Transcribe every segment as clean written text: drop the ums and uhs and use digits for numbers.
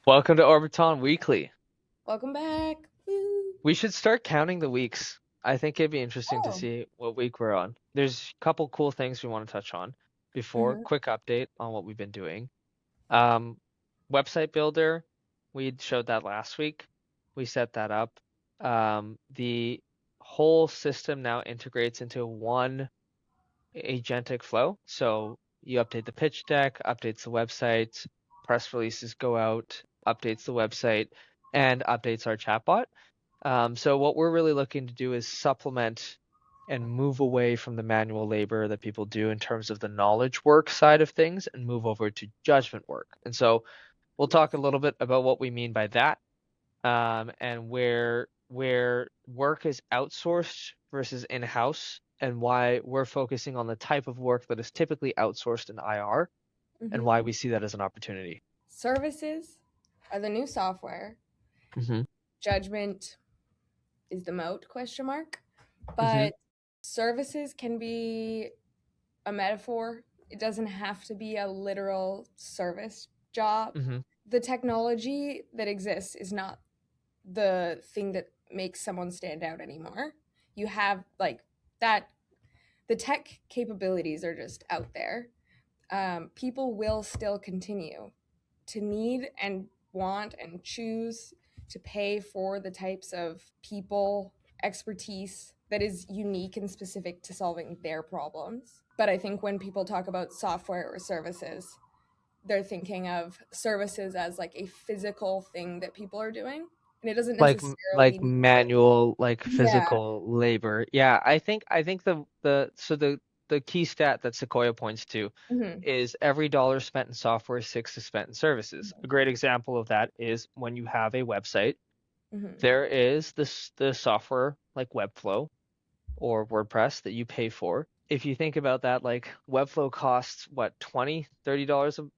Welcome to Orbiton Weekly. Welcome back. Woo. We should start counting the weeks. I think it'd be interesting to Oh. see what week we're on. There's a couple cool things we want to touch on before. hmm Quick update on what we've been doing. Um, Website builder, we showed that last week. We set that up. The whole system now integrates into one agentic flow. So you update the pitch deck, updates the website, press releases go out, updates the website, and updates our chatbot. So what we're really looking to do is supplement and move away from the manual labor that people do in terms of the knowledge work side of things and move over to judgment work. And so we'll talk a little bit about what we mean by that, and where work is outsourced versus in-house, and why we're focusing on the type of work that is typically outsourced in IR, and hmm why we see that as an opportunity. Services are the new software. hmm Judgment is the moat, question mark. hmm But services can be a metaphor. It doesn't have to be a literal service job. hmm The technology that exists is not the thing that makes someone stand out anymore. You have like that, the tech capabilities are just out there. People will still continue to need and want and choose to pay for the types of people expertise that is unique and specific to solving their problems. But I think when people talk about software or services, they're thinking of services as like a physical thing that people are doing. And it doesn't like necessarily need to. manual, like Yeah. physical labor. Yeah, I think the key stat that Sequoia points to hmm is every dollar spent in software, six is spent in services. A great example of that is when you have a website, hmm there is the software like Webflow or WordPress that you pay for. If you think about that, like Webflow costs what, 20, $30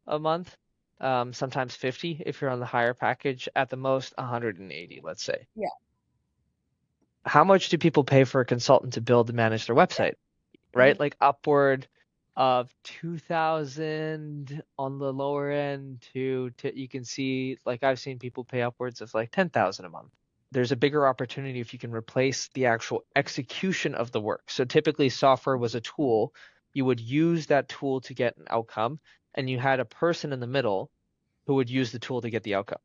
a month, sometimes 50 if you're on the higher package, at the most 180, let's say. Yeah. How much do people pay for a consultant to build and manage their website, hmm right? Like upward of 2000 on the lower end to you can see, like I've seen people pay upwards of like 10,000 a month. There's a bigger opportunity if you can replace the actual execution of the work. So typically software was a tool. You would use that tool to get an outcome, and you had a person in the middle who would use the tool to get the outcome.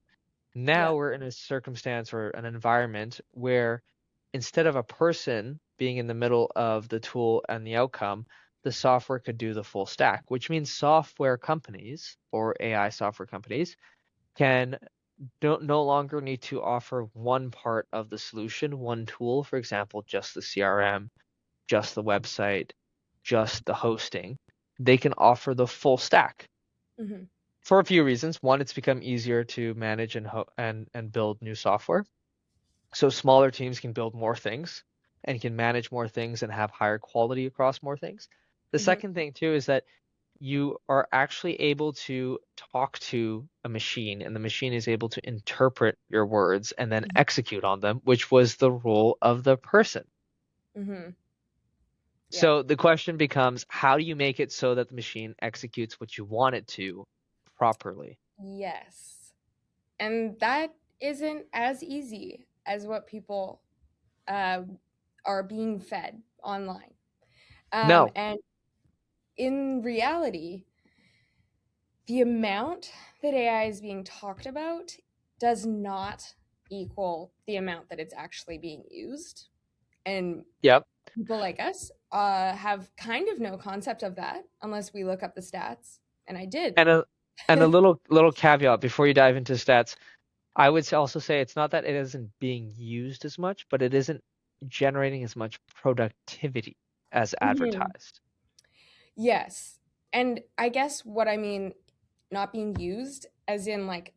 Yeah. Now we're in a circumstance or an environment where instead of a person being in the middle of the tool and the outcome, the software could do the full stack, which means software companies or AI software companies can don't no longer need to offer one part of the solution, one tool, for example, just the CRM, just the website, just the hosting. They can offer the full stack hmm for a few reasons. One, it's become easier to manage and build new software. So smaller teams can build more things and can manage more things and have higher quality across more things. The hmm second thing too is that you are actually able to talk to a machine, and the machine is able to interpret your words and then execute on them, which was the role of the person. hmm Yeah. So the question becomes, how do you make it so that the machine executes what you want it to properly? Yes. And that isn't as easy as what people uh, are being fed online. No. And in reality, the amount that AI is being talked about does not equal the amount that it's actually being used. And Yep. people like us have kind of no concept of that unless we look up the stats. And I did. And a little caveat before you dive into stats. I would also say it's not that it isn't being used as much, but it isn't generating as much productivity as Mhm. advertised. Yes. And I guess what I mean, not being used, as in like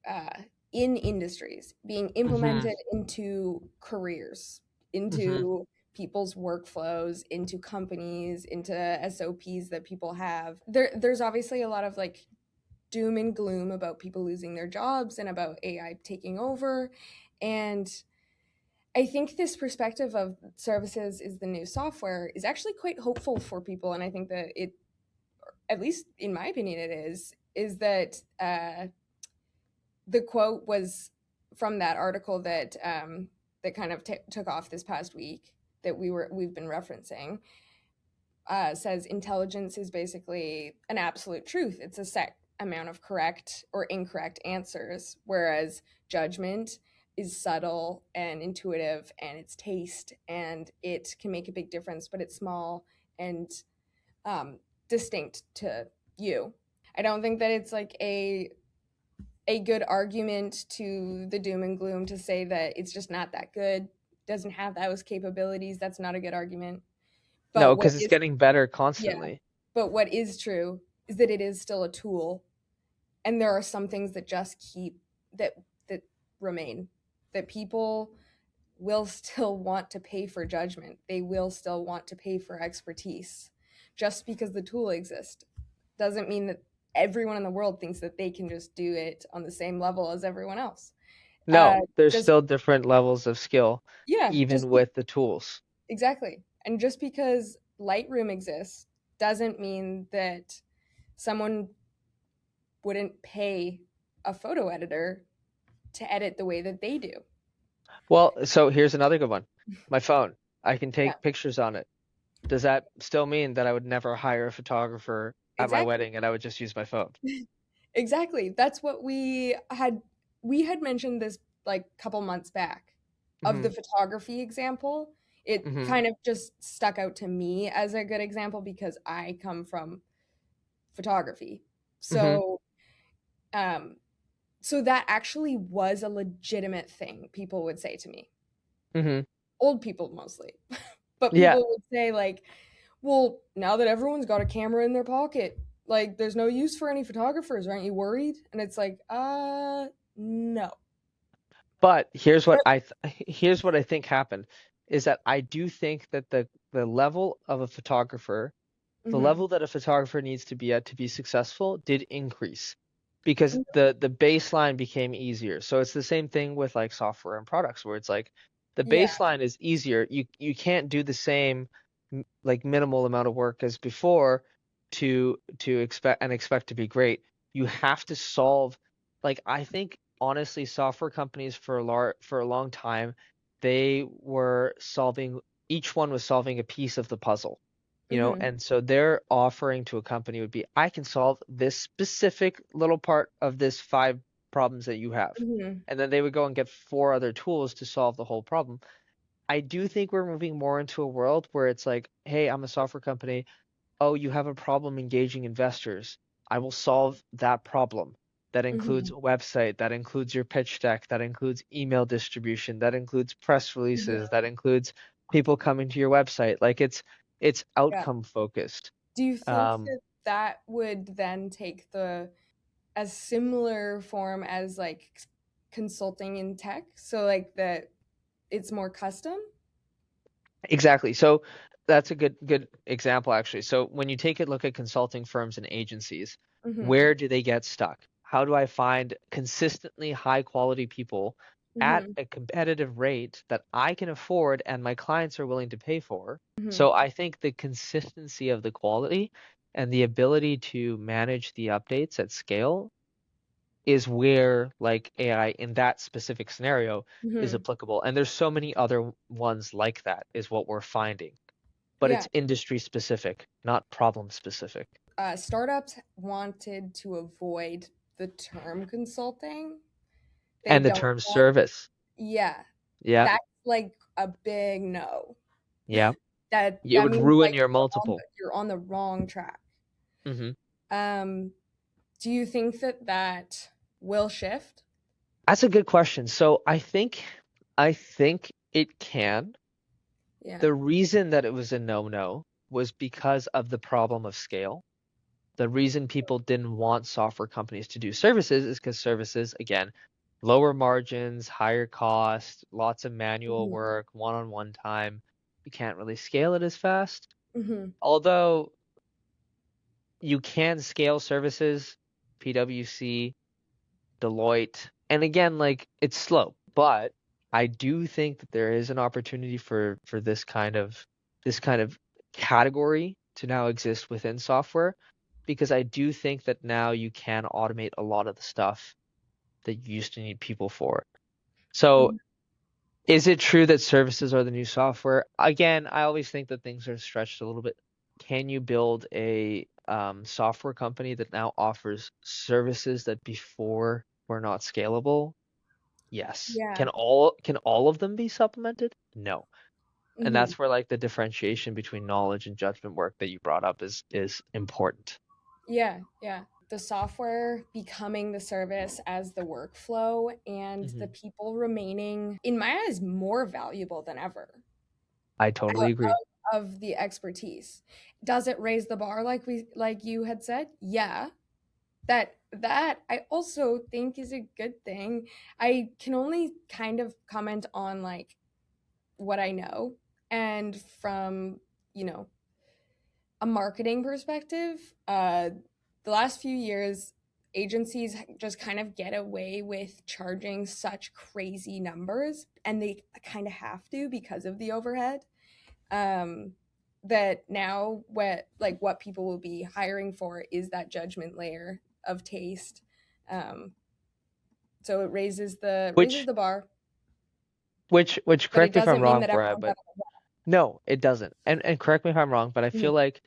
uh, in industries, being hmm implemented into careers, hmm into people's workflows, into companies, into SOPs that people have. There's obviously a lot of like doom and gloom about people losing their jobs and about AI taking over. And I think this perspective of services is the new software is actually quite hopeful for people. And I think that it, at least in my opinion, it is that the quote was from that article that that kind of took off this past week that we've been referencing. Says intelligence is basically an absolute truth. It's a set amount of correct or incorrect answers, whereas judgment is subtle and intuitive, and it's taste, and it can make a big difference, but it's small and distinct to you. I don't think that it's like a good argument to the doom and gloom to say that it's just not that good, doesn't have those capabilities. That's not a good argument. No, But what because it's is getting better yeah, constantly. but what is true is that it is still a tool, and there are some things that just keep that remain, that people will still want to pay for judgment. They will still want to pay for expertise. Just because the tool exists doesn't mean that everyone in the world thinks that they can just do it on the same level as everyone else. Uh, No, there's just still different levels of skill, yeah, even with the tools. exactly. And just because Lightroom exists doesn't mean that someone wouldn't pay a photo editor to edit the way that they do. Well, so here's another good one. My phone. I can Yeah, take pictures on it. Does that still mean that I would never hire a photographer at my exactly. wedding and I would just use my phone? Exactly. That's what we had mentioned this like couple months back of the Hmm. photography example. It Hmm. kind of just stuck out to me as a good example because I come from photography. Hmm. So um so that actually was a legitimate thing people would say to me. Hmm. Old people mostly. But Yeah, people would say like, "Well, now that everyone's got a camera in their pocket, like there's no use for any photographers, aren't you worried?" And it's like, no." but here's what I think happened is that I do think that the level of a photographer, the Mhm. level that a photographer needs to be at to be successful did increase because the baseline became easier. So it's the same thing with like software and products where it's like the Yeah. baseline is easier. You can't do the same like minimal amount of work as before to expect to be great. You have to solve like I think honestly software companies for a long time they were solving each one was solving a piece of the puzzle, Mhm. and so their offering to a company would be, I can solve this specific little part of this five problems that you have. Mhm. And then they would go and get four other tools to solve the whole problem. I do think we're moving more into a world where it's like, hey, I'm a software company. Oh, you have a problem engaging investors. I will solve that problem. That includes Mhm. a website, that includes your pitch deck, that includes email distribution, that includes press Mhm. releases, that includes people coming to your website. Like it's Yeah. outcome focused. Do you think Um, that that would then take the a similar form as like consulting in tech? So like that it's more custom? exactly. So that's a good example actually. So when you take a look at consulting firms and agencies, Mhm. where do they get stuck? How do I find consistently high quality people at Mhm. a competitive rate that I can afford and my clients are willing to pay for? Mhm. So I think the consistency of the quality and the ability to manage the updates at scale is where like AI in that specific scenario is Mhm. applicable. And there's so many other ones like that is what we're finding. But Yeah. it's industry specific, not problem specific. Startups wanted to avoid the term consulting. They And the don't term want, service. yeah, Yeah, that's like a big no. yeah. That It that would means ruin like your you're on multiple. the wrong track. Hmm. Um, do you think that that will shift? That's a good question. So I think it can. Yeah. The reason that it was a no-no was because of the problem of scale. The reason people didn't want software companies to do services is because services, again, lower margins, higher cost, lots of manual Mhm. work, one-on-one time. You can't really scale it as fast. Mhm. Although you can scale services, PwC, Deloitte, and again, like it's slow, but I do think that there is an opportunity for this kind of category to now exist within software because I do think that now you can automate a lot of the stuff that you used to need people for. So Mhm. is it true that services are the new software? Again, I always think that things are stretched a little bit. Can you build a software company that now offers services that before were not scalable? Yes. Yeah. Can all of them be supplemented? No. And Hmm. that's where like the differentiation between knowledge and judgment work that you brought up is important. Yeah, yeah. The software becoming the service as the workflow, and the Hmm. people remaining, in my eyes, more valuable than ever I totally out agree. of the expertise. Does it raise the bar like you had said? Yeah. That I also think is a good thing. I can only kind of comment on like what I know, and from, you know, a marketing perspective, the last few years, agencies just kind of get away with charging such crazy numbers, and they kind of have to because of the overhead. Um, that now what people will be hiring for is that judgment layer of taste. Um, so it raises Which the bar, which but it correct me if I'm doesn't mean wrong, that Mariah, everyone's but at a no, it doesn't. And correct me if I'm wrong, but I Mhm. feel like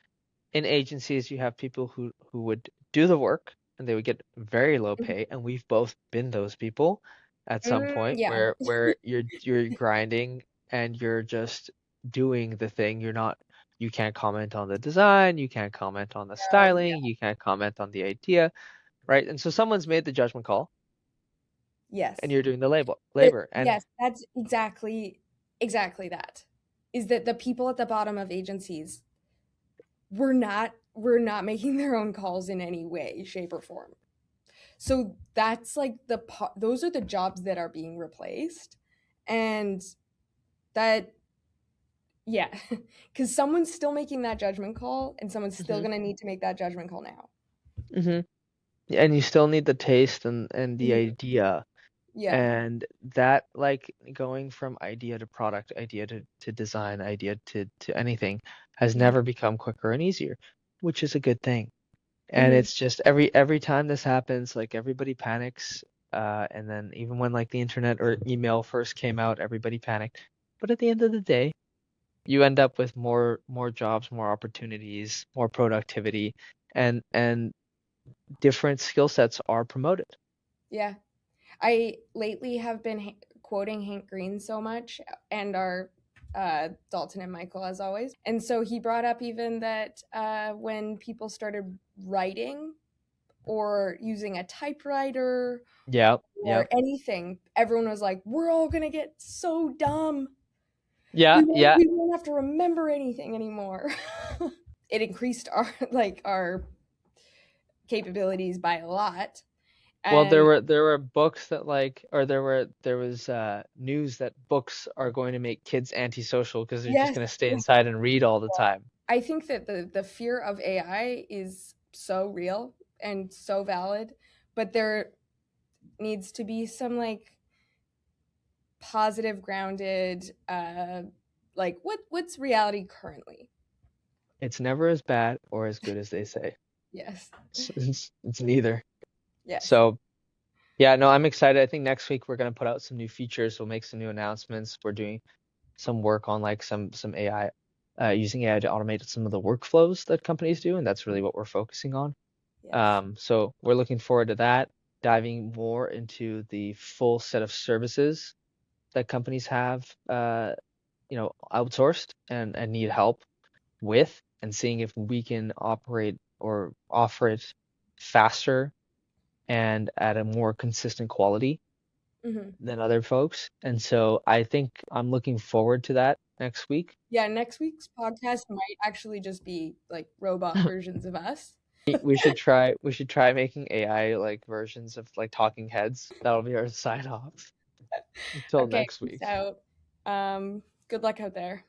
in agencies you have people who would do the work and they would get very low Mhm. pay, and we've both been those people at some point Yeah. where you're grinding and you're just doing the thing. You can't comment on the design, you can't comment on the Oh, yeah. styling, you can't comment on the idea, right? And so someone's made the judgment call and Yes. you're doing the labor. And Yes, that's exactly that. Is that the people at the bottom of agencies were not making their own calls in any way, shape, or form. So that's like those are the jobs that are being replaced, and that, yeah, because someone's still making that judgment call, and someone's still hmm gonna need to make that judgment call now. hmm and you still need the taste and the Mhm. idea. Yeah. And that, like, going from idea to product, idea to design, idea to anything has Mhm. never become quicker and easier, which is a good thing. And Mhm. it's just every time this happens, like everybody panics. And then even when like the internet or email first came out, everybody panicked. But at the end of the day, you end up with more jobs, more opportunities, more productivity, and different skill sets are promoted. Yeah. I lately have been quoting Hank Green so much, and our Dalton and Michael, as always. And so he brought up even that when people started writing or using a typewriter Yep, or yep. anything, everyone was like, "We're all gonna get so dumb. Yeah, yeah. We won't have to remember anything anymore." It increased our capabilities by a lot, Well, and there were books that like, or there was news that books are going to make kids antisocial because they're just yes, going to stay inside and read all the time. I think that the fear of AI is so real and so valid, but there needs to be some like positive, grounded, like what's reality currently? It's never as bad or as good as they say. Yes, It's neither. yes, So yeah, no, I'm excited. I think next week we're going to put out some new features. We'll make some new announcements. We're doing some work on like some AI, using AI to automate some of the workflows that companies do, and that's really what we're focusing on. yes. So we're looking forward to that, diving more into the full set of services that companies have, outsourced and need help with, and seeing if we can operate or offer it faster and at a more consistent quality Hmm. than other folks. And so I think I'm looking forward to that next week. Yeah, next week's podcast might actually just be like robot versions of us. We should try making AI like versions of like talking heads. That'll be our sign off until Okay, next peace week. out. Good luck out there.